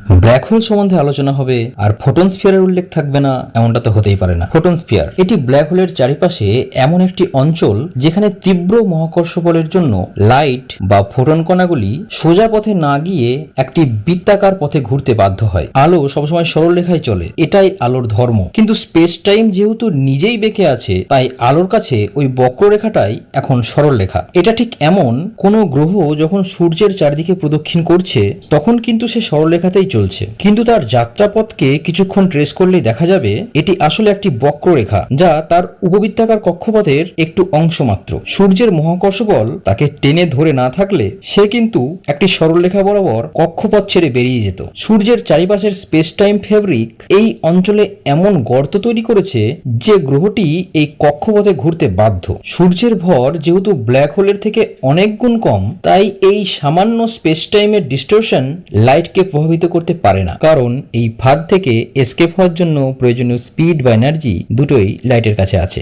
Black hole সম্বন্ধে আলোচনা হবে আর ফোটন স্ফিয়ারের উল্লেখ থাকবে না, এমনটা তো হতেই পারে না। ফোটন স্ফিয়ার এটি ব্ল্যাক হোলের চারিপাশে এমন একটি অঞ্চল যেখানে তীব্র মহাকর্ষ বলের জন্য লাইট বা ফোটন কণাগুলি সোজা পথে না গিয়ে একটি বৃত্তাকার পথে ঘুরতে বাধ্য হয়। আলো সবসময় সরলরেখায় চলে, এটাই আলোর ধর্ম। কিন্তু স্পেস টাইম যেহেতু নিজেই বেঁকে আছে, তাই আলোর কাছে ওই বক্ররেখাটাই এখন সরলরেখা। এটা ঠিক এমন কোন গ্রহ যখন সূর্যের চারদিকে প্রদক্ষিণ করছে তখন কিন্তু সে সরলরেখাতেই চলছে, কিন্তু তার যাত্রাপথকে কিছুক্ষণ ট্রেস করলেই দেখা যাবে এটি আসলে একটি বক্ররেখা, যা তার উপবৃত্তাকার কক্ষপথের একটু অংশ মাত্র। সূর্যের মহাকর্ষ বল তাকে টেনে ধরে না থাকলে সে কিন্তু একটি সরলরেখা বরাবর কক্ষপথ ছেড়ে বেরিয়ে যেত। সূর্যের চারিপাশের স্পেস টাইম ফেব্রিক এই অঞ্চলে এমন গর্ত তৈরি করেছে যে গ্রহটি এই কক্ষপথে ঘুরতে বাধ্য। সূর্যের ভর যেহেতু ব্ল্যাক হোলের থেকে অনেক গুণ কম, তাই এই সামান্য স্পেস টাইমের ডিস্টরশন লাইটকে প্রভাবিত করতে পারে না, কারণ এই ফাঁদ থেকে এসকেপ হওয়ার জন্য প্রয়োজনীয় স্পিড বা এনার্জি দুটোই লাইটের কাছে আছে।